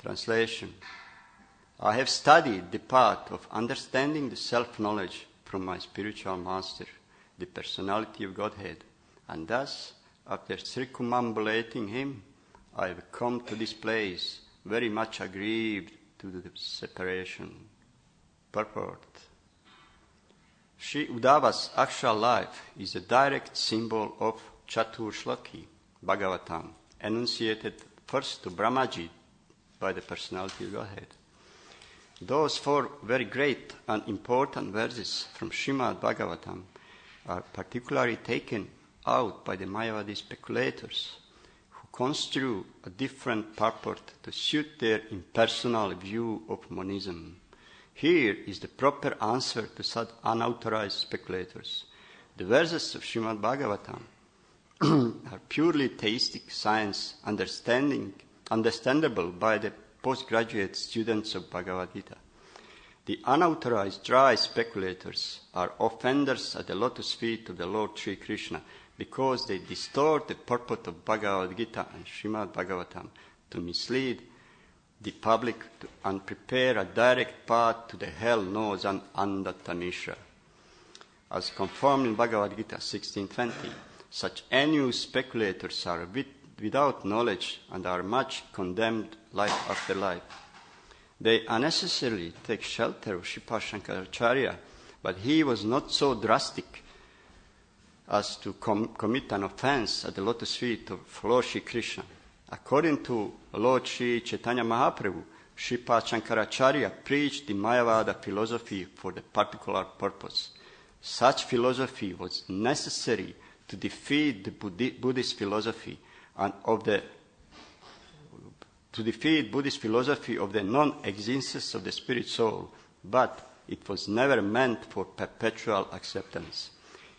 Translation. I have studied the path of understanding the self-knowledge from my spiritual master, the personality of Godhead, and thus, after circumambulating him, I have come to this place, very much aggrieved to the separation. Purport. Sri Uddhava's actual life is a direct symbol of Chatur Shloki, Bhagavatam, enunciated first to Brahmaji by the personality of Godhead. Those 4 very great and important verses from Srimad Bhagavatam are particularly taken out by the Mayavadi speculators who construe a different purport to suit their impersonal view of monism. Here is the proper answer to such unauthorized speculators. The verses of Srimad Bhagavatam are purely theistic science, understandable by the postgraduate students of Bhagavad Gita. The unauthorized dry speculators are offenders at the lotus feet of the Lord Sri Krishna because they distort the purport of Bhagavad Gita and Srimad Bhagavatam to mislead the public and prepare a direct path to the hell known as Andatta Mishra. As confirmed in Bhagavad Gita 16:20, such envious speculators are without knowledge and are much condemned life after life. They unnecessarily take shelter of Sripad Shankaracharya, but he was not so drastic as to commit an offense at the lotus feet of Lord Sri Krishna. According to Lord Sri Chaitanya Mahaprabhu, Sripad Shankaracharya preached the Mayavada philosophy for the particular purpose. Such philosophy was necessary to defeat the Buddhist philosophy and of the non-existence of the spirit soul, but it was never meant for perpetual acceptance.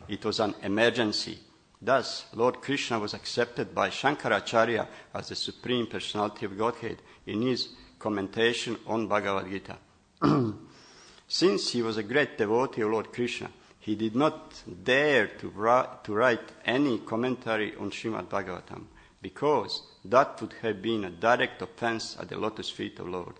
It was an emergency. Thus, Lord Krishna was accepted by Shankaracharya as the Supreme Personality of Godhead in his commentation on Bhagavad Gita. Since he was a great devotee of Lord Krishna, he did not dare to write any commentary on Srimad Bhagavatam, because that would have been a direct offense at the lotus feet of Lord.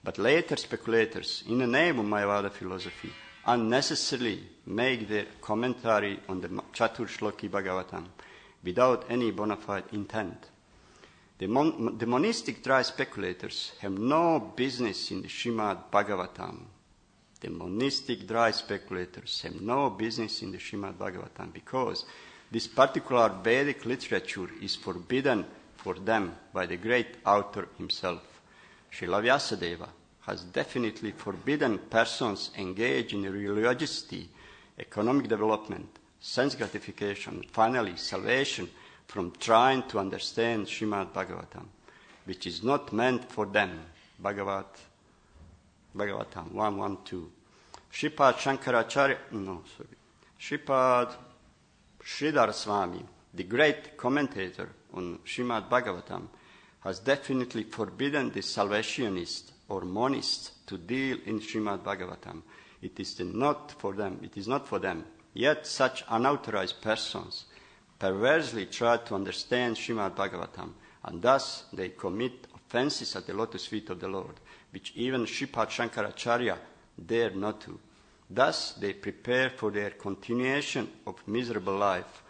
But later speculators, in the name of Mayavada philosophy, unnecessarily make their commentary on the Chatur Shloki Bhagavatam without any bona fide intent. The monistic dry speculators have no business in the Srimad Bhagavatam. The monistic dry speculators have no business in the Srimad Bhagavatam because this particular Vedic literature is forbidden for them by the great author himself. Srila Vyasadeva has definitely forbidden persons engaged in religiosity, economic development, sense gratification, and finally salvation from trying to understand Srimad Bhagavatam, which is not meant for them. Bhagavatam 1:1-2. Sripad Sridhar Swami, the great commentator on Srimad Bhagavatam, has definitely forbidden the salvationists or monists to deal in Srimad Bhagavatam. It is not for them. Yet such unauthorized persons perversely try to understand Srimad Bhagavatam, and thus they commit offenses at the lotus feet of the Lord, which even Sripad Shankaracharya dare not to. Thus they prepare for their continuation of miserable life.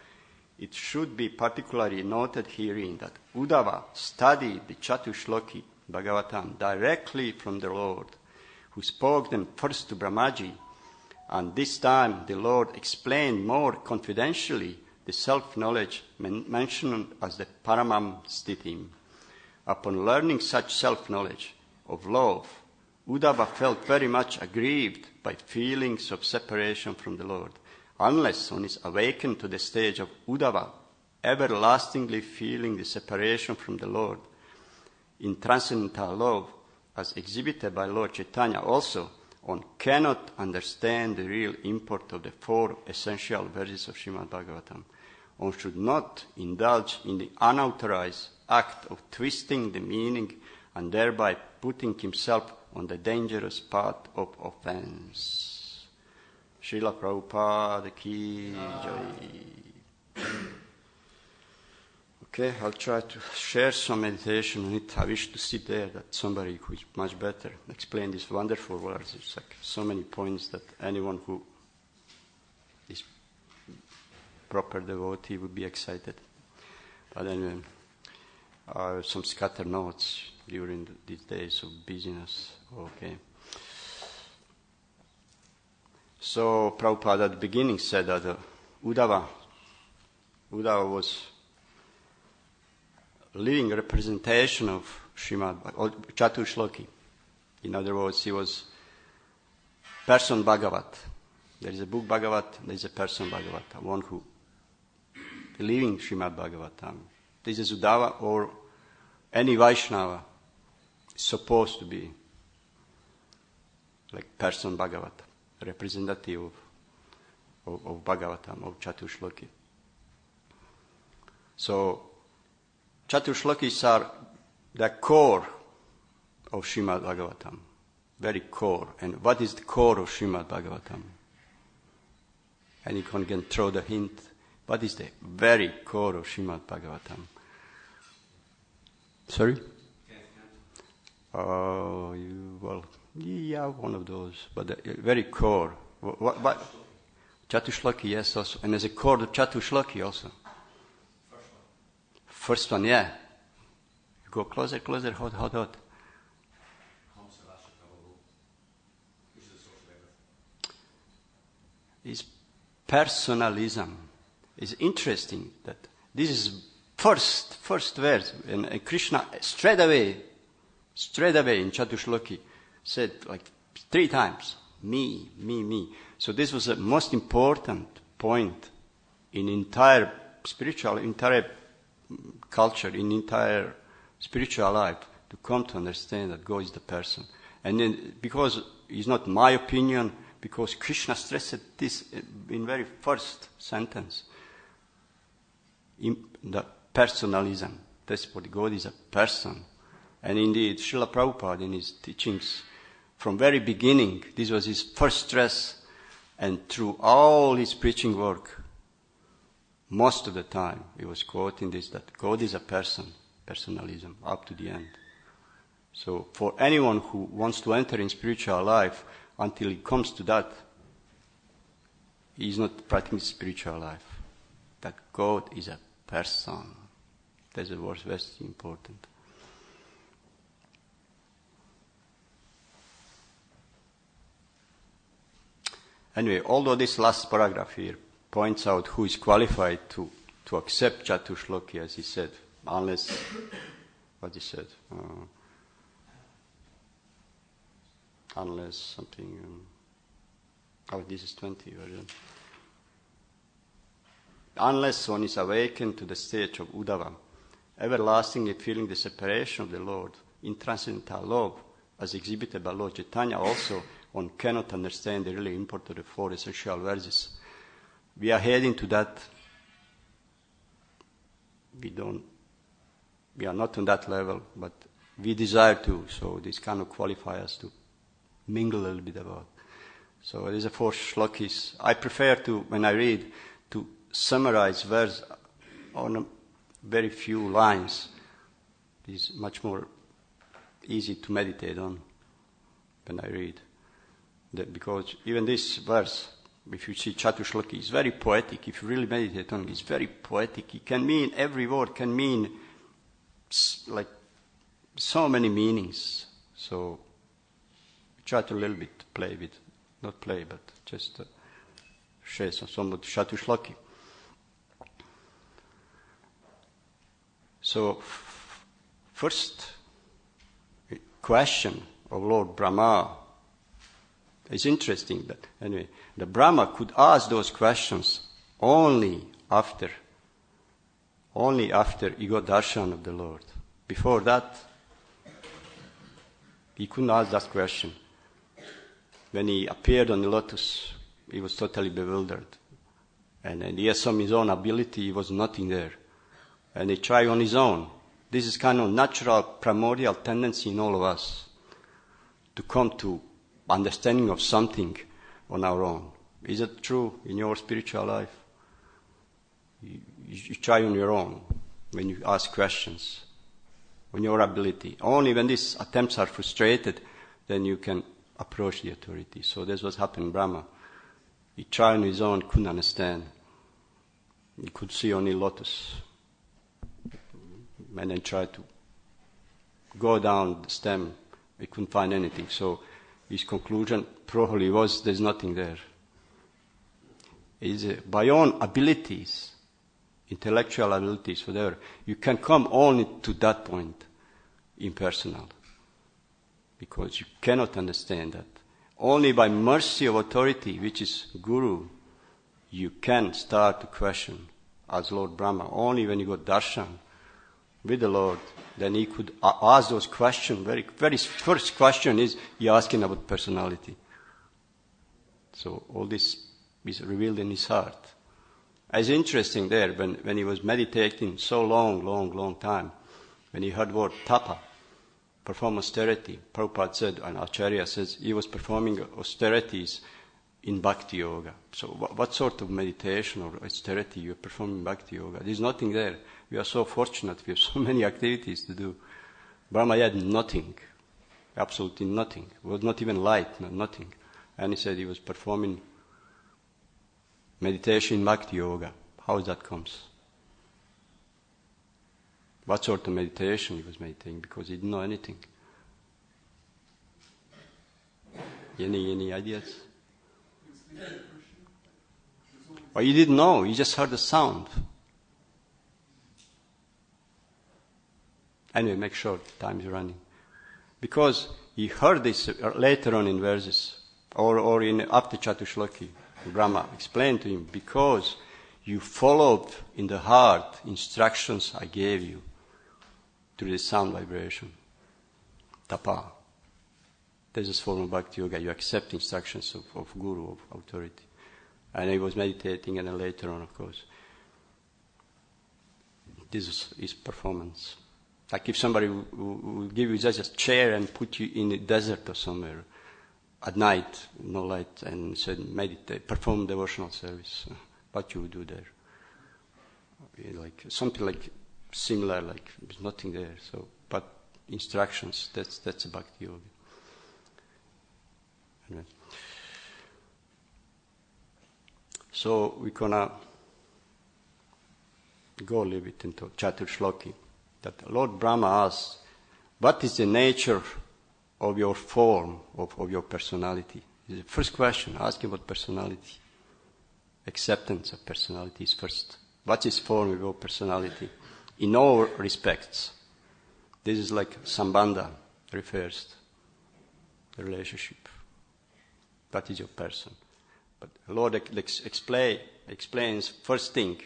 It should be particularly noted herein that Uddhava studied the Chatur Shloki Bhagavatam directly from the Lord, who spoke them first to Brahmaji, and this time the Lord explained more confidentially the self-knowledge mentioned as the Paramam Sthitim. Upon learning such self-knowledge of love, Uddhava felt very much aggrieved by feelings of separation from the Lord, unless one is awakened to the stage of Uddhava, everlastingly feeling the separation from the Lord. In transcendental love, as exhibited by Lord Chaitanya also, one cannot understand the real import of the 4 essential verses of Srimad Bhagavatam. One should not indulge in the unauthorized act of twisting the meaning and thereby putting himself on the dangerous path of offense. Srila Prabhupada ki jai. Okay, I'll try to share some meditation on it. I wish to sit there, that somebody who is much better explain these wonderful words. It's like so many points that anyone who is proper devotee would be excited. But anyway, I have some scattered notes during these days of busyness. Okay. So Prabhupada at the beginning said that Uddhava was living representation of Srimad or Chatushloki. In other words, he was person Bhagavat. There is a book Bhagavat, there is a person Bhagavat, one who living Srimad Bhagavatam. This is Uddhava, or any Vaishnava is supposed to be like person Bhagavat, representative of Bhagavatam, of Chatushloki. So Chatushlokis are the core of Srimad Bhagavatam, very core. And what is the core of Srimad Bhagavatam? Anyone can throw the hint. What is the very core of Srimad Bhagavatam? Sorry? Oh, yeah, one of those. But the very core. What? Chatushloki, yes, also. And there's a core of Chatushloki also. First one, yeah. You go closer, hot. It's personalism. It's interesting that this is first verse, and Krishna straight away in Chatushloki said like 3 times, me. So this was the most important point in entire culture, in entire spiritual life, to come to understand that God is the person. And then, because it's not my opinion, because Krishna stressed this in very first sentence, in the personalism. That's what God is, a person. And indeed, Srila Prabhupada in his teachings, from very beginning, this was his first stress, and through all his preaching work, most of the time, he was quoting this, that God is a person, personalism, up to the end. So for anyone who wants to enter in spiritual life, until he comes to that, he is not practicing spiritual life. That God is a person. That's the word very important. Anyway, although this last paragraph here points out who is qualified to accept Chatushloki, as he said, unless, what he said, unless something, this is 20 version. Unless one is awakened to the stage of Uddhava, everlastingly feeling the separation of the Lord in transcendental love, as exhibited by Lord Chaitanya, also one cannot understand the really import of the 4 essential verses. We are heading to that. We are not on that level, but we desire to, so this kind of qualifies us to mingle a little bit about. So there's a 4 shlokis. I prefer to, when I read, to summarize verse on a very few lines. It's much more easy to meditate on when I read. Because even this verse, if you see Chatushloki, is very poetic. If you really meditate on it, it's very poetic. It can mean, every word can mean like so many meanings. So try to a little bit play with, not play, but just share some of Chatushloki. So first question of Lord Brahma. It's interesting that, anyway, the Brahma could ask those questions only after he got darshan of the Lord. Before that, he couldn't ask that question. When he appeared on the lotus, he was totally bewildered. And he had some his own ability, he was nothing there. And he tried on his own. This is kind of natural, primordial tendency in all of us to come to understanding of something on our own. Is it true in your spiritual life? You try on your own. when you ask questions, on your ability. Only when these attempts are frustrated, then you can approach the authority. So that's what happened in Brahma. He tried on his own, couldn't understand. He could see only lotus. And then tried to go down the stem. He couldn't find anything. So his conclusion probably was there's nothing there. By own abilities, intellectual abilities, whatever, you can come only to that point, impersonal. Because you cannot understand that. Only by mercy of authority, which is Guru, you can start to question as Lord Brahma. Only when you got darshan with the Lord, then he could ask those questions. Very first question is he asking about personality. So all this is revealed in his heart. It's interesting there, when he was meditating so long time, when he heard word tapa, perform austerity, Prabhupada said, and Acharya says, he was performing austerities in Bhakti Yoga. So what sort of meditation or austerity you are performing in Bhakti Yoga? There's nothing there. We are so fortunate, we have so many activities to do. Brahma had nothing, absolutely nothing. It was not even light, nothing. And he said he was performing meditation in Bhakti Yoga. How that comes? What sort of meditation he was meditating? Because he didn't know anything. Any ideas? Well, he didn't know. He just heard the sound. Anyway, make sure time is running. Because he heard this later on in verses, or in after Chatushloki, Brahma explained to him, because you followed in the heart instructions I gave you through the sound vibration. Tapa. This is form of Bhakti Yoga. You accept instructions of Guru, of authority. And he was meditating, and then later on, of course, this is his performance. Like if somebody will give you just a chair and put you in a desert or somewhere at night, no light, and said, meditate, perform devotional service. What you would do there? Like something like similar, like there's nothing there. So, but instructions. That's a Bhakti Yoga. Anyway. So we're gonna go a little bit into Chaturshloki. That Lord Brahma asks, what is the nature of your form, of your personality? This is the first question, asking about personality. Acceptance of personality is first. What is form of your personality? In all respects. This is like Sambandha refers to the relationship. What is your person? But the Lord explains, first thing,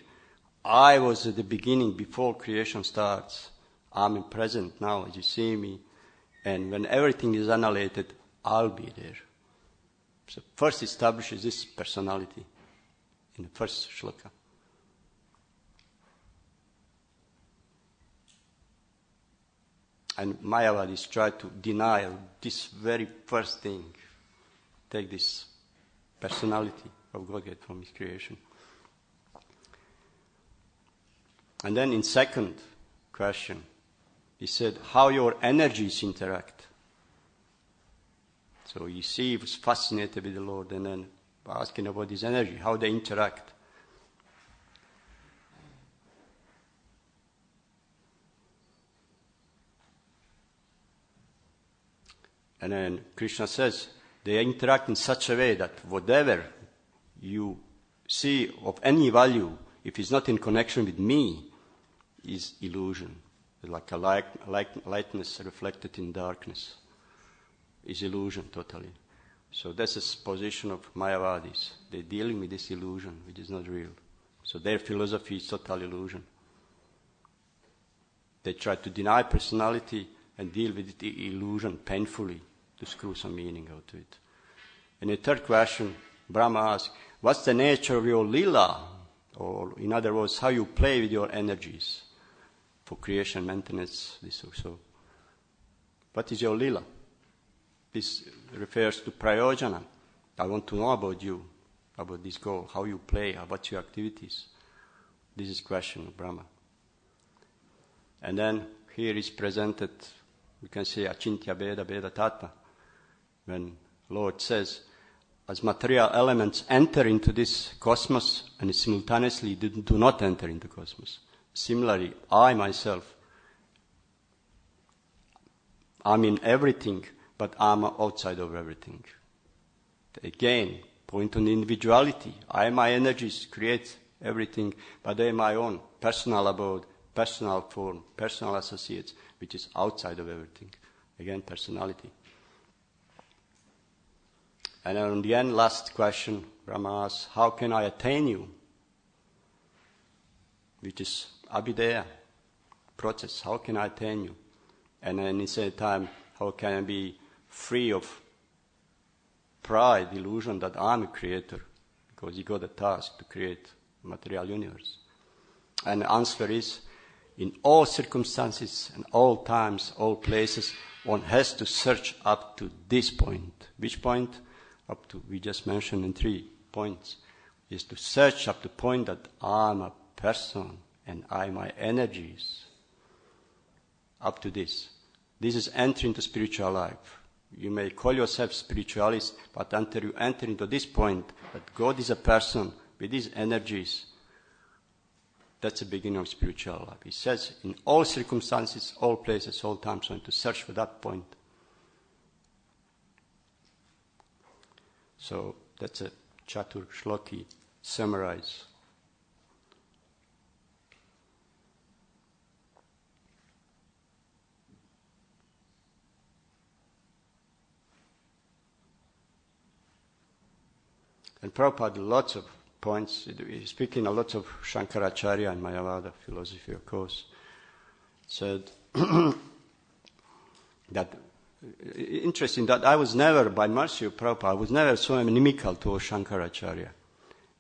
I was at the beginning before creation starts. I'm present now as you see me. And when everything is annihilated, I'll be there. So first establishes this personality in the first shloka. And Mayavadis try to deny this very first thing. Take this personality of Godhead from His creation. And then in second question, he said, how your energies interact. So you see, he was fascinated with the Lord, and then asking about his energy, how they interact. And then Krishna says, they interact in such a way that whatever you see of any value, if it's not in connection with me, is illusion. Like a lightness reflected in darkness is illusion totally. So that's a position of Mayavadis. They're dealing with this illusion, which is not real. So their philosophy is total illusion. They try to deny personality and deal with the illusion painfully to screw some meaning out of it. And the third question, Brahma asks, what's the nature of your lila? Or in other words, how you play with your energies for creation, maintenance, this also. What is your lila? This refers to prayojana. I want to know about you, about this goal, how you play, about your activities. This is question of Brahma. And then here is presented, we can say Achintya Bheda Bheda Tattva, when Lord says, as material elements enter into this cosmos and simultaneously do not enter into cosmos. Similarly, I myself, I'm in everything, but I'm outside of everything. Again, point on individuality. My energies create everything, but they're my own personal abode, personal form, personal associates, which is outside of everything. Again, personality. And on the end, last question, Brahma asks, how can I attain you? Which is abhideya, process. How can I attain you? And then at the same time, how can I be free of pride, illusion that I'm a creator? Because you got a task to create a material universe. And the answer is, in all circumstances and all times, all places, one has to search up to this point. Which point? Up to, we just mentioned in 3 points, is to search up to the point that I'm a person and my energies. Up to this. This is entry into spiritual life. You may call yourself spiritualist, but until you enter into this point that God is a person with his energies, that's the beginning of spiritual life. He says, in all circumstances, all places, all times, one to search for that point. So that's a Chatur Shloki summarize. And Prabhupada, lots of points, speaking a lot of Shankaracharya and Mayavada philosophy, of course, said that, interesting that I was never, by mercy of Prabhupada, I was never so inimical to Shankaracharya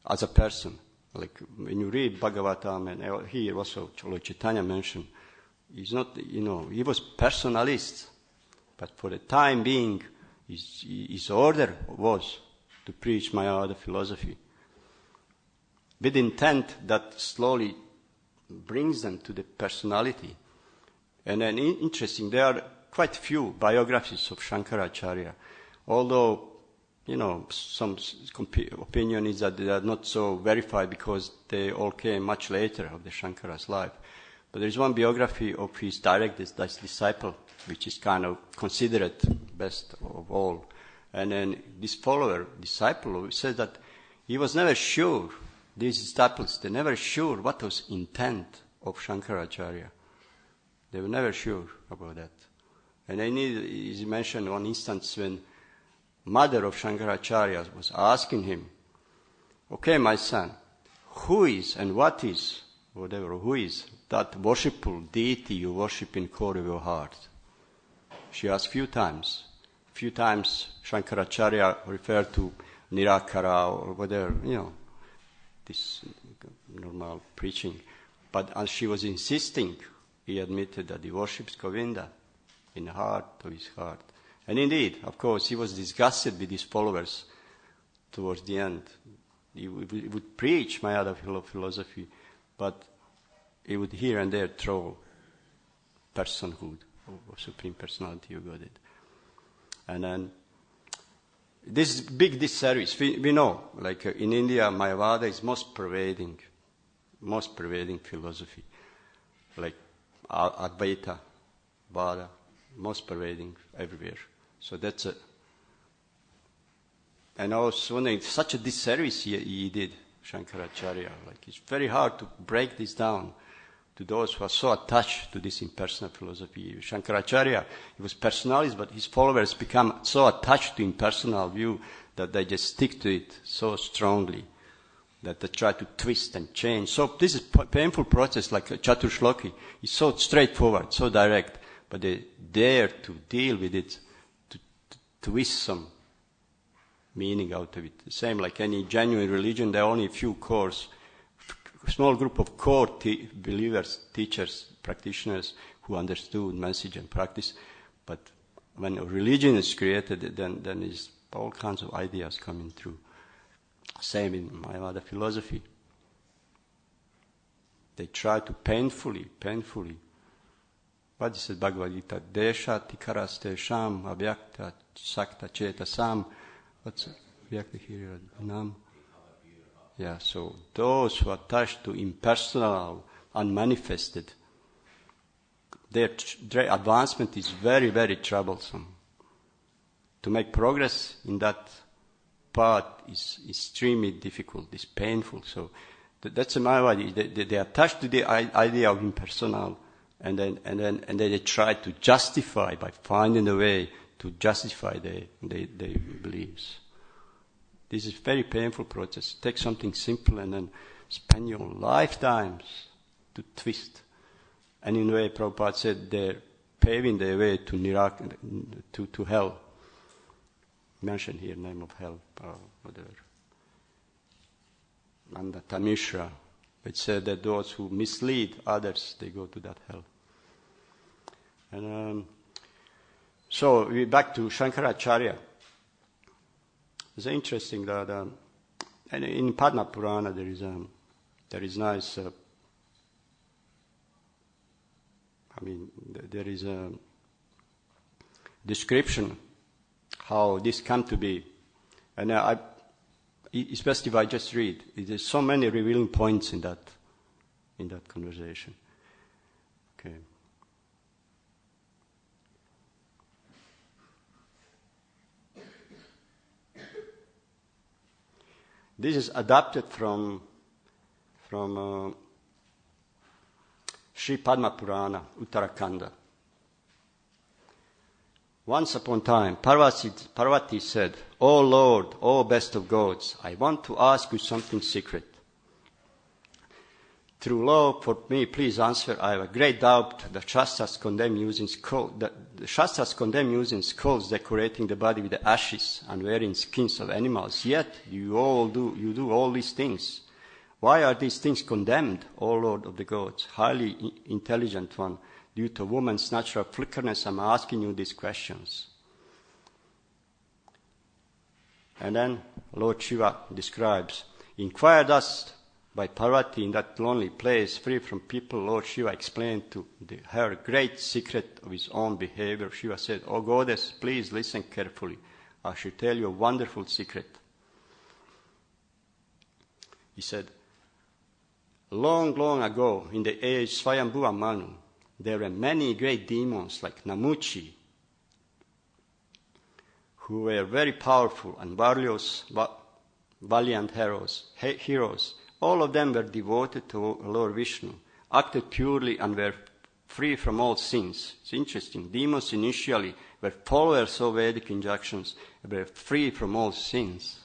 as a person. Like when you read Bhagavatam, and here also Lord Chaitanya mentioned, he's not, he was personalist, but for the time being, his order was to preach Mayavada philosophy, with intent that slowly brings them to the personality. And then interesting, there are quite few biographies of Shankaracharya, although, some opinion is that they are not so verified because they all came much later of the Shankara's life. But there is one biography of his direct disciple, which is kind of considered best of all. And then this disciple, says that he was never sure, these disciples, they never sure what was intent of Shankaracharya. They were never sure about that. And he mentioned one instance when mother of Shankaracharya was asking him, okay, my son, who is and what is, who is that worshipful deity you worship in core of your heart? She asked few times. Few times Shankaracharya referred to Nirakara or whatever, this normal preaching. But as she was insisting, he admitted that he worships Govinda in the heart of his heart. And indeed, of course, he was disgusted with his followers towards the end. He would preach Mayavada philosophy, but he would here and there throw personhood or Supreme Personality of Godhead. And then this big disservice, we know, like in India, Mayavada is most pervading philosophy, like Advaita, Vada, most pervading everywhere. So that's and also such a disservice he did, Shankaracharya. Like it's very hard to break this down to those who are so attached to this impersonal philosophy. Shankaracharya, he was personalist, but his followers become so attached to impersonal view that they just stick to it so strongly that they try to twist and change. So this is painful process, like Chatur Shloki. It's so straightforward, so direct, but they dare to deal with it, to twist some meaning out of it. The same like any genuine religion, there are only a few cores, a small group of core believers, teachers, practitioners who understood message and practice. But when a religion is created, then is all kinds of ideas coming through. Same in Mayavada philosophy. They try to painfully what is it, Bhagavad Gita? Desha tikaraste sham avyakta sakta cheta sam. What's avyakta here? Nam. Yeah, so those who are attached to impersonal, unmanifested, their advancement is very, very troublesome. To make progress in that path is extremely difficult, is painful. So that's my idea. They are attached to the idea of impersonal, and then they try to justify by finding a way to justify their beliefs. This is a very painful process. Take something simple and then spend your lifetimes to twist. And in a way, Prabhupada said they're paving their way to hell. Mention here name of hell, whatever. And the Tamishra, which said that those who mislead others, they go to that hell. And so we're back to Shankaracharya. It's interesting that in Padma Purana there is nice. There is a description how this come to be, and especially if I just read, there's so many revealing points in that conversation. Okay. This is adapted from Sri Padma Purana, Uttarakhanda. Once upon a time, Parvati said, "O Lord, O best of gods, I want to ask you something secret. Through love for me, please answer. I have a great doubt that Shastras condemn using skulls decorating the body with the ashes and wearing skins of animals. Yet you do all these things. Why are these things condemned, O Lord of the gods, highly intelligent one? Due to woman's natural flickerness, I'm asking you these questions." And then Lord Shiva describes, inquired thus by Parvati in that lonely place, free from people, Lord Shiva explained to her great secret of his own behavior. Shiva said, "O goddess, please listen carefully. I shall tell you a wonderful secret." He said, long, long ago, in the age Swayambhuva Manu, there were many great demons like Namuchi, who were very powerful and valiant heroes. All of them were devoted to Lord Vishnu, acted purely and were free from all sins. It's interesting. Demons initially were followers of Vedic injunctions, were free from all sins.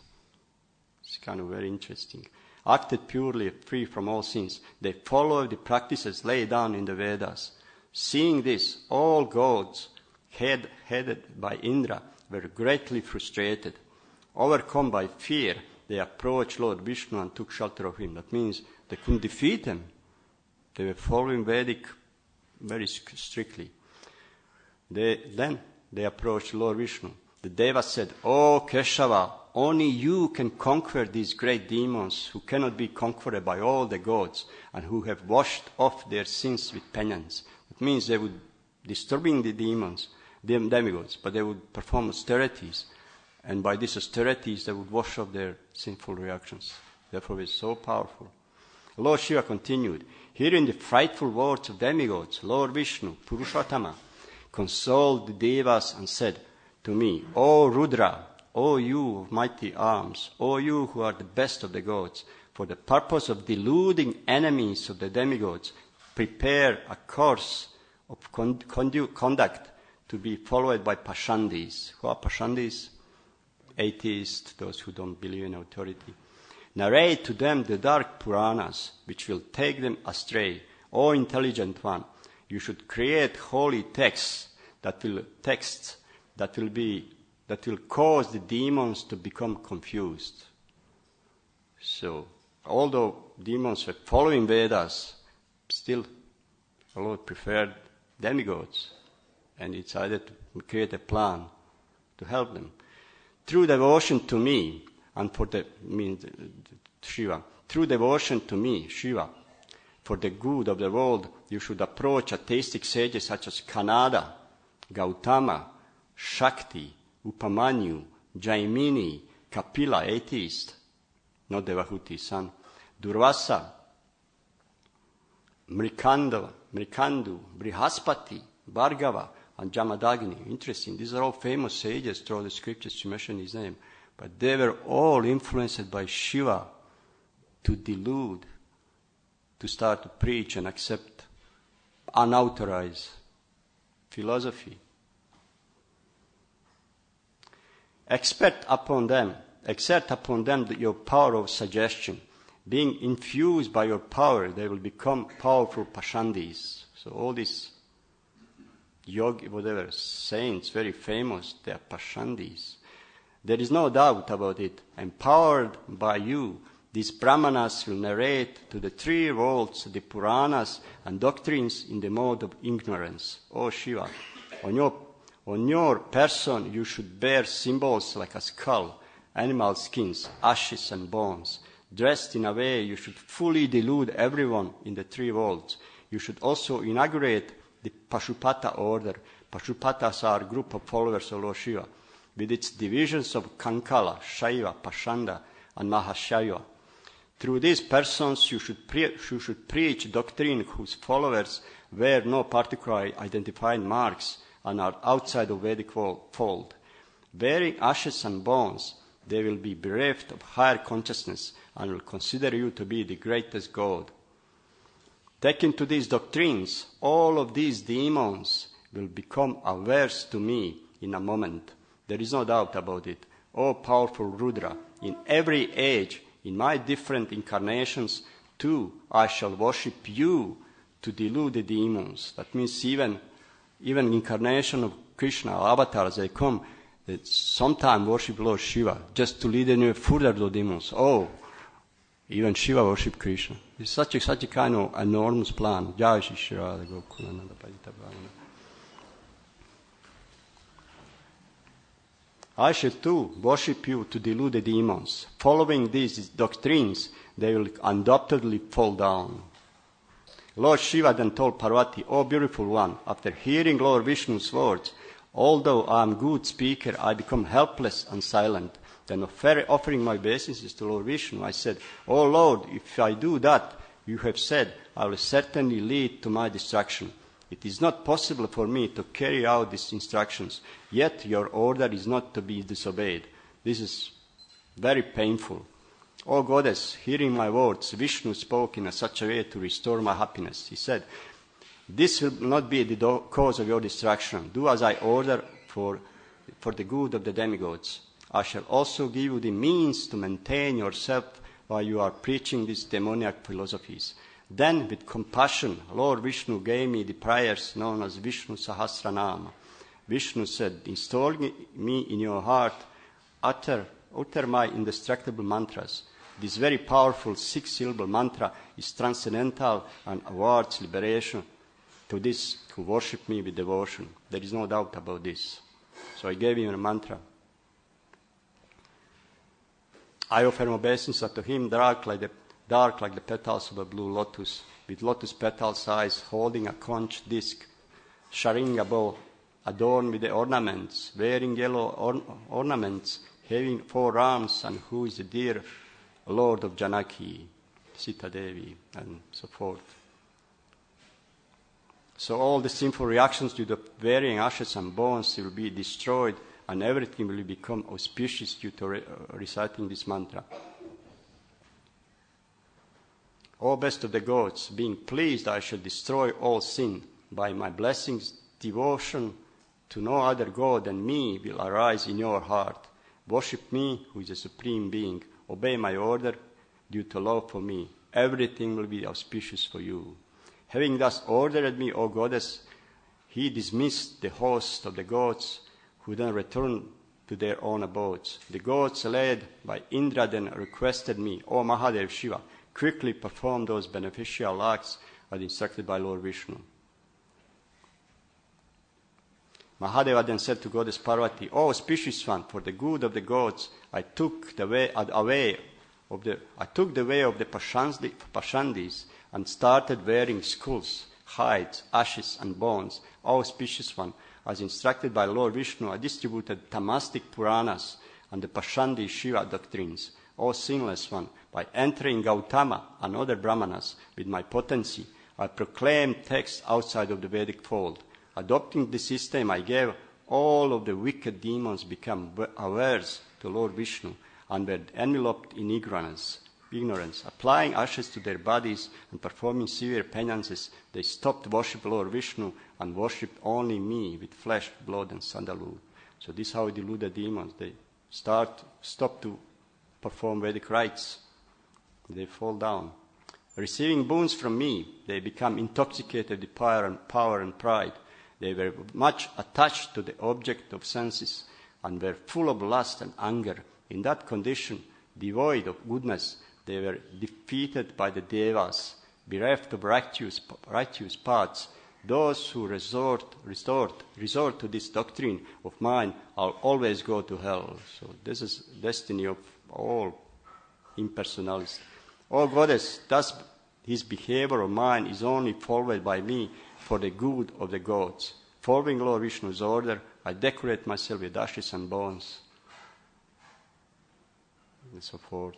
It's kind of very interesting. Acted purely, free from all sins. They followed the practices laid down in the Vedas. Seeing this, all gods, headed by Indra, were greatly frustrated. Overcome by fear, they approached Lord Vishnu and took shelter of him. That means they couldn't defeat him. They were following Vedic very strictly. Then they approached Lord Vishnu. The Devas said, "O Keshava, only you can conquer these great demons who cannot be conquered by all the gods and who have washed off their sins with penance." That means they would disturbing the demigods, but they would perform austerities. And by these austerities, they would wash off their sinful reactions. Therefore, it's so powerful. Lord Shiva continued, hearing the frightful words of demigods, Lord Vishnu, Purushottama, consoled the Devas and said to me, "O Rudra, O you of mighty arms, O you who are the best of the gods, for the purpose of deluding enemies of the demigods, prepare a course of conduct to be followed by Pashandis." Who are Pashandis? Atheists, those who don't believe in authority. "Narrate to them the dark Puranas, which will take them astray. O intelligent one, you should create holy texts that will cause the demons to become confused." So, although demons were following Vedas, still the Lord preferred demigods and decided to create a plan to help them. Through devotion to me, and Shiva, through devotion to me, Shiva, for the good of the world, you should approach atheistic sages such as Kanada, Gautama, Shakti, Upamanyu, Jaimini, Kapila, atheist, not Devahuti's son, Durvasa, Mrikandu, Brihaspati, Bhargava, and Jamadagni. Interesting. These are all famous sages throughout the scriptures to mention his name. But they were all influenced by Shiva to delude, to start to preach and accept unauthorized philosophy. Exert upon them your power of suggestion. Being infused by your power, they will become powerful pashandis. So all these yogi, whatever, saints, very famous, they are pashandis. There is no doubt about it. Empowered by you, these brahmanas will narrate to the three worlds the Puranas and doctrines in the mode of ignorance. O Shiva, on your person you should bear symbols like a skull, animal skins, ashes and bones. Dressed in a way you should fully delude everyone in the three worlds. You should also inaugurate the Pashupata order. Pashupatas are a group of followers of Lord Shiva, with its divisions of Kankala, Shaiva, Pashanda, and Mahashaiva. Through these persons you should preach doctrine whose followers wear no particular identifying marks and are outside of Vedic fold. Bearing ashes and bones, they will be bereft of higher consciousness and will consider you to be the greatest God. Taken to these doctrines, all of these demons will become averse to me in a moment. There is no doubt about it. O powerful Rudra, in every age, in my different incarnations, too, I shall worship you to delude the demons. That means even incarnation of Krishna, avatars, they come, they sometimes worship Lord Shiva, just to lead them further to demons. Oh, even Shiva worship Krishna. It's such a kind of enormous plan. Jai Shri Shri Radha Gokulananda Padita Brahmana. I shall too worship you to delude the demons. Following these doctrines, they will undoubtedly fall down. Lord Shiva then told Parvati, O beautiful one, after hearing Lord Vishnu's words, although I am a good speaker, I become helpless and silent. Then offering my obeisances to Lord Vishnu, I said, O Lord, if I do that, you have said, I will certainly lead to my destruction. It is not possible for me to carry out these instructions, yet your order is not to be disobeyed. This is very painful. O Goddess, hearing my words, Vishnu spoke in such a way to restore my happiness. He said, this will not be the cause of your destruction. Do as I order for the good of the demigods. I shall also give you the means to maintain yourself while you are preaching these demoniac philosophies. Then, with compassion, Lord Vishnu gave me the prayers known as Vishnu Sahasranama. Vishnu said, install me in your heart, utter my indestructible mantras. This very powerful 6-syllable mantra is transcendental and awards liberation to these who worship me with devotion. There is no doubt about this. So I gave him a mantra. I offer obeisance to him, dark like the petals of a blue lotus, with lotus petal size, holding a conch disc, sharinga bow, adorned with the ornaments, wearing yellow ornaments, having 4 arms, and who is the dear Lord of Janaki, Sita Devi, and so forth. So all the sinful reactions to the varying ashes and bones will be destroyed, and everything will become auspicious due to reciting this mantra. O best of the gods, being pleased I shall destroy all sin. By my blessings, devotion to no other god than me will arise in your heart. Worship me, who is the supreme being. Obey my order due to love for me. Everything will be auspicious for you. Having thus ordered me, O goddess, he dismissed the host of the gods, who then returned to their own abodes. The gods, led by Indra, then requested me, O Mahadev Shiva, quickly perform those beneficial acts as instructed by Lord Vishnu. Mahadeva then said to Goddess Parvati, O auspicious one, for the good of the gods, I took the way of the Pashandis and started wearing skulls, hides, ashes, and bones, auspicious one. As instructed by Lord Vishnu, I distributed Tamastic Puranas and the Pashandi Shiva doctrines. O sinless one, by entering Gautama and other Brahmanas with my potency, I proclaimed texts outside of the Vedic fold. Adopting this system, I gave all of the wicked demons become awares to Lord Vishnu and were enveloped in ignorance. Applying ashes to their bodies and performing severe penances, they stopped worship Lord Vishnu and worshipped only me with flesh, blood, and sandalwood. So this is how we delude the demons. They stop to perform Vedic rites. They fall down. Receiving boons from me, they become intoxicated with power and pride. They were much attached to the object of senses and were full of lust and anger. In that condition, devoid of goodness, they were defeated by the devas, bereft of righteous paths. Those who resort to this doctrine of mine will always go to hell. So this is destiny of all impersonalists. O goddess, thus his behavior of mine is only followed by me for the good of the gods. Following Lord Vishnu's order, I decorate myself with ashes and bones, and so forth.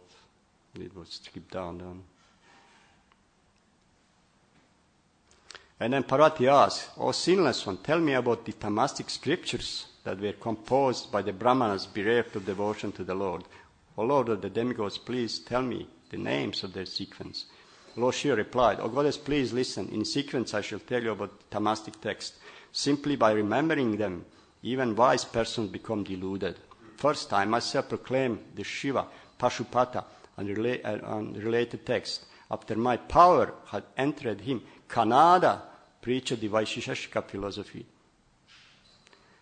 It was stripped down. And then Parvati asks, O sinless one, tell me about the Tamastic scriptures that were composed by the Brahmanas bereft of devotion to the Lord. O Lord of the demigods, please tell me the names of their sequence. Lord Shiva replied, O goddess, please listen. In sequence I shall tell you about the Tamastic text. Simply by remembering them, even wise persons become deluded. First, I myself proclaim the Shiva, Pashupata, and related text. After my power had entered him, Kanada preached the Vaisheshika philosophy.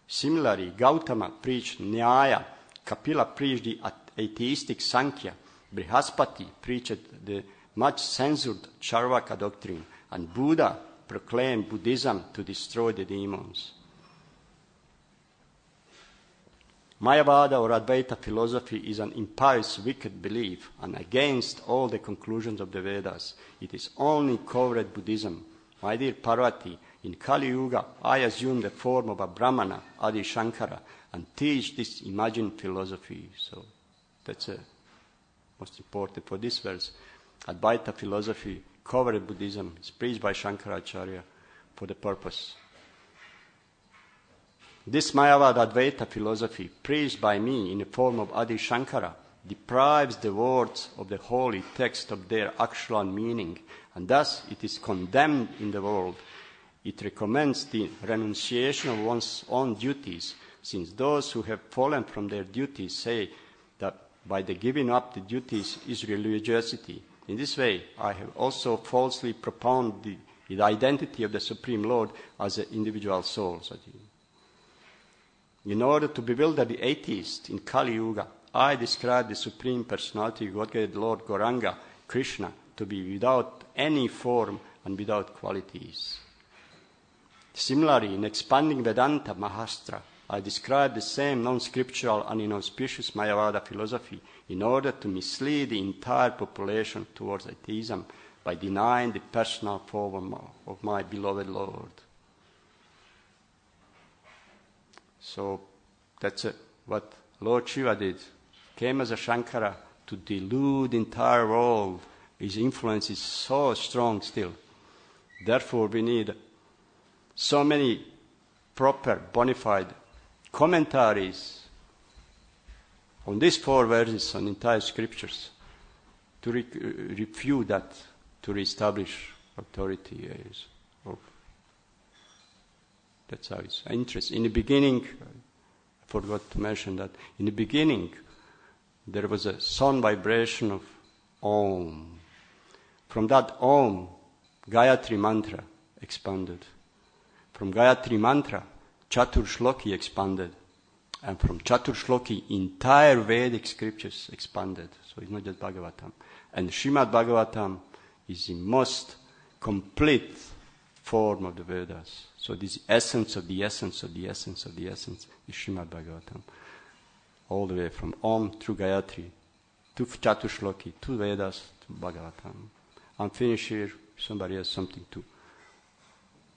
Similarly, Gautama preached Nyaya, Kapila preached the atheistic Sankhya, Brihaspati preached the much censored Charvaka doctrine, and Buddha proclaimed Buddhism to destroy the demons. Mayavada or Advaita philosophy is an impious, wicked belief and against all the conclusions of the Vedas. It is only covered Buddhism. My dear Parvati, in Kali Yuga, I assume the form of a Brahmana, Adi Shankara, and teach this imagined philosophy. So that's most important for this verse. Advaita philosophy, covered Buddhism, is preached by Shankaracharya for the purpose. This Mayavada Advaita philosophy, preached by me in the form of Adi Shankara, deprives the words of the holy text of their actual meaning, and thus it is condemned in the world. It recommends the renunciation of one's own duties, since those who have fallen from their duties say that by the giving up the duties is religiosity. In this way, I have also falsely propounded the identity of the Supreme Lord as an individual soul. In order to bewilder the atheist in Kali Yuga, I describe the Supreme Personality, Godhead Lord Gauranga, Krishna, to be without any form and without qualities. Similarly, in expanding Vedanta Mahastra, I describe the same non-scriptural and inauspicious Mayavada philosophy in order to mislead the entire population towards atheism by denying the personal form of my beloved Lord. So that's what Lord Shiva did. Came as a Shankara to delude the entire world. His influence is so strong still. Therefore, we need so many proper, bona fide commentaries on these 4 verses on entire scriptures to refute that, to reestablish authority. That's how it's interesting. In the beginning, I forgot to mention that, in the beginning, there was a sound vibration of Om. From that Om, Gayatri Mantra expanded. From Gayatri Mantra, Chatur Shloki expanded. And from Chatur Shloki, entire Vedic scriptures expanded. So it's not just Bhagavatam. And Srimad Bhagavatam is the most complete form of the Vedas. So this essence of the essence of the essence of the essence is Srimad Bhagavatam. All the way from Om through Gayatri, to Chatur Shloki, to Vedas, to Bhagavatam. I'm finished here. somebody has something to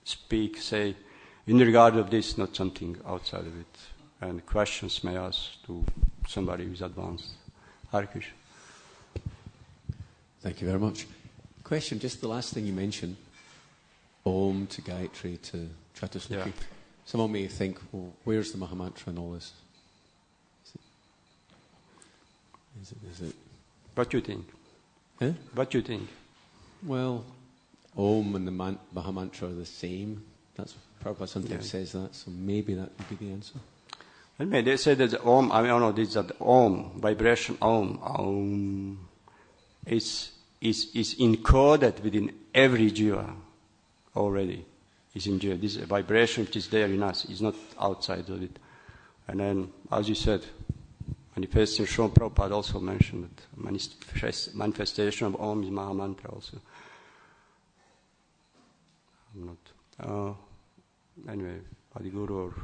speak, say, in regard of this, not something outside of it. And questions may ask to somebody who's advanced. Hare Krishna. Thank you very much. Question, just the last thing you mentioned, Om to Gayatri to Chatusloki. Yeah. Someone may think, well, where's the Mahamantra in all this? Is it? What do you think? Huh? What do you think? Well, Om and the Mahamantra are the same. That's Prabhupada sometimes says that, so maybe that would be the answer. And they say that the Om, I don't know, this is the Om, vibration Om is encoded within every jiva already. Is in jiva. This vibration which is there in us is not outside of it. And then, as you said, manifestation, Srila Prabhupada also mentioned that manifestation of Om is Mahamantra also. I'm not. Anyway, Adiguru or...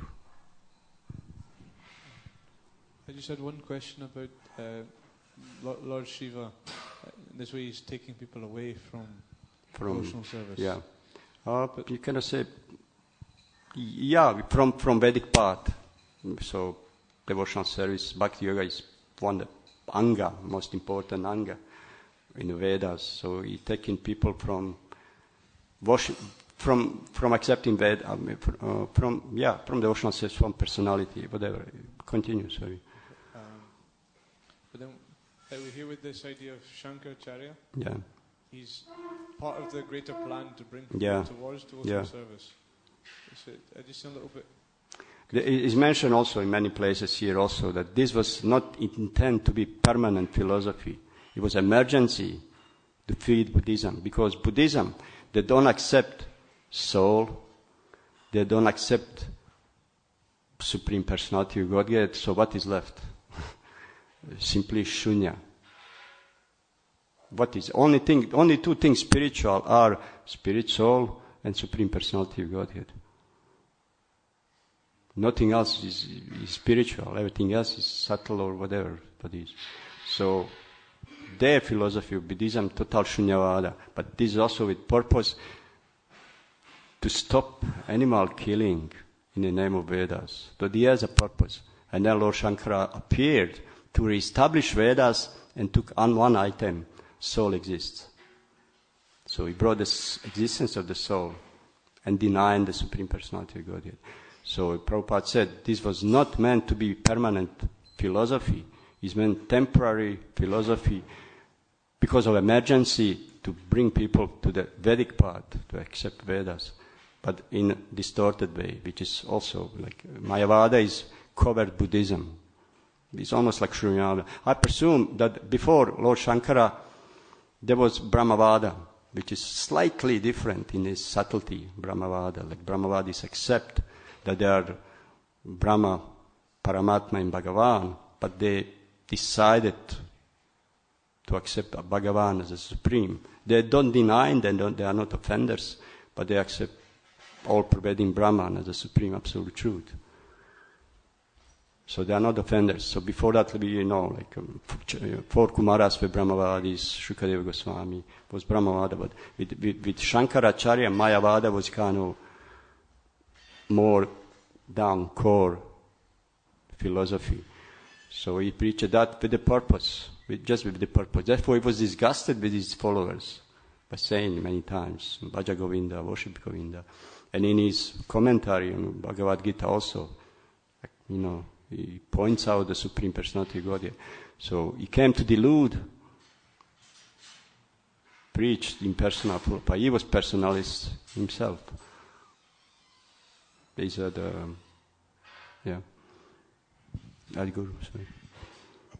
I just had one question about Lord Shiva. This way he's taking people away from devotional service. Yeah. You cannot say... Yeah, from Vedic path. So, devotional service, Bhakti Yoga is one anga, most important anga in the Vedas. So he's taking people from worship, from accepting Veda, from devotional service, from personality, whatever. Continue, sorry. But then we're here with this idea of Shankaracharya. Yeah. He's part of the greater plan to bring people towards devotional service. So I just a little bit. It is mentioned also in many places here also that this was not intended to be permanent philosophy. It was emergency to feed Buddhism. Because Buddhism, they don't accept soul, they don't accept Supreme Personality of Godhead, so what is left? Simply shunya. What is only two things spiritual are spirit, soul, and Supreme Personality of Godhead. Nothing else is spiritual. Everything else is subtle or whatever it is. So, their philosophy of Buddhism, total shunyavada. But this is also with purpose to stop animal killing in the name of Vedas. So, he has a purpose. And then Lord Shankara appeared to reestablish Vedas and took on one item: soul exists. So he brought the existence of the soul and denied the Supreme Personality of Godhead. So Prabhupada said this was not meant to be permanent philosophy. It's meant temporary philosophy because of emergency to bring people to the Vedic path, to accept Vedas, but in a distorted way, which is also like Mayavada is covered Buddhism. It's almost like Shunyavada. I presume that before Lord Shankara, there was Brahmavada, which is slightly different in its subtlety, Brahmavada. Like Brahmavadis accept that they are Brahma, Paramatma and Bhagavan, but they decided to accept Bhagavan as a supreme. They don't deny them, they are not offenders, but they accept all-pervading Brahman as a supreme absolute truth. So they are not offenders. So before that, like 4 Kumaras were Brahmavadis, Shukadeva Goswami was Brahmavada, but with Shankaracharya, Mayavada was kind of more down core philosophy. So he preached that with the purpose, just with the purpose. Therefore he was disgusted with his followers by saying many times, Bhaja Govinda, worship Govinda. And in his commentary on Bhagavad Gita also, he points out the Supreme Personality of Godhead. So he came to delude, preached impersonal Prabhupada. He was personalist himself. These are the, Adguru, sorry.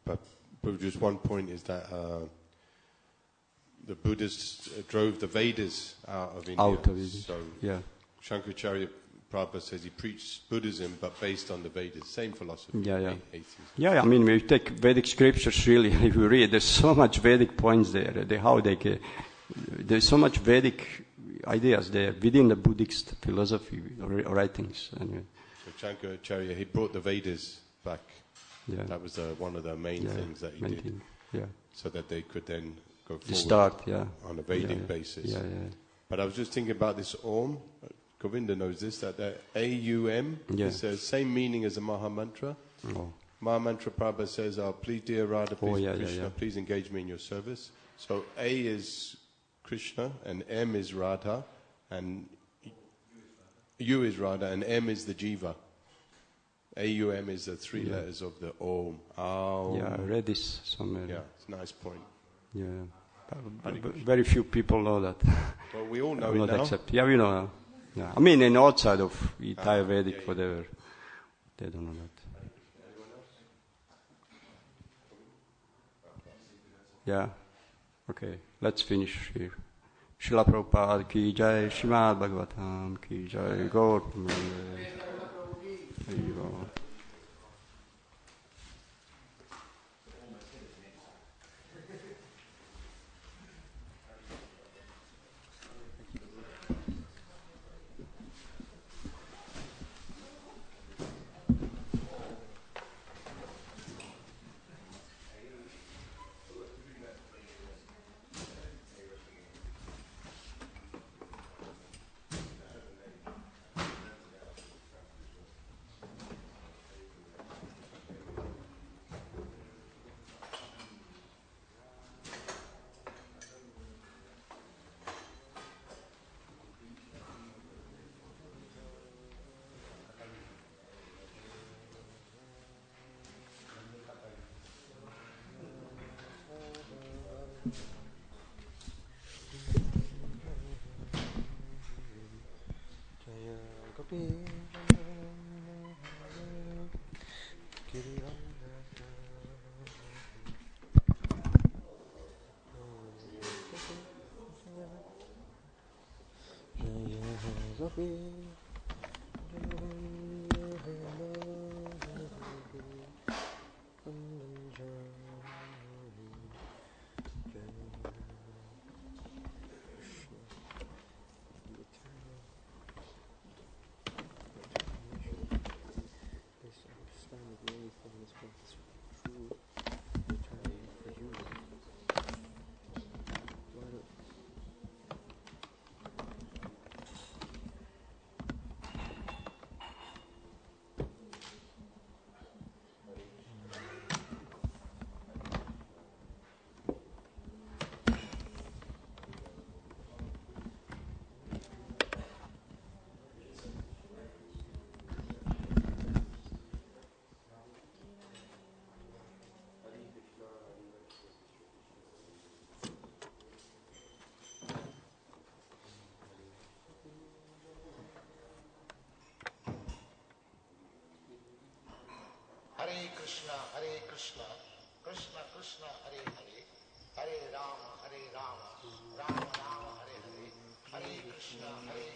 But just one point is that the Buddhists drove the Vedas out of India. So Shankaracharya Prabhupada says he preached Buddhism, but based on the Vedas, same philosophy. I mean, when you take Vedic scriptures, really, if you read, there's so much Vedic points there. There's so much Vedic ideas there within the Buddhist philosophy or writings. Anyway. So Shankaracharya, he brought the Vedas back. Yeah. That was one of the main things that he did. So that they could then go forward on a Vedic basis. But I was just thinking about this Om. Govinda knows this, that the AUM is the same meaning as the Maha Mantra. Oh. Maha Mantra Prabhupada says, please dear Radha, please Krishna, please engage me in your service. So A is Krishna, and M is Radha, and U is Radha, and M is the Jiva. AUM is the three letters of the Om. Yeah, I read this somewhere. Yeah, it's a nice point. Yeah, but very few people know that. Well, we all know it now. Accept. Yeah, we know now. Yeah. I mean, in outside of Ayurvedic, whatever, they don't know that. Yeah. Okay, let's finish here. Srila Prabhupada ki jai, Srimad Bhagavatam ki jai, Gaur Hare Krishna, Krishna Krishna, Hare Hare, Hare Rama, Rama Rama, Hare Hare, Hare Krishna, Hare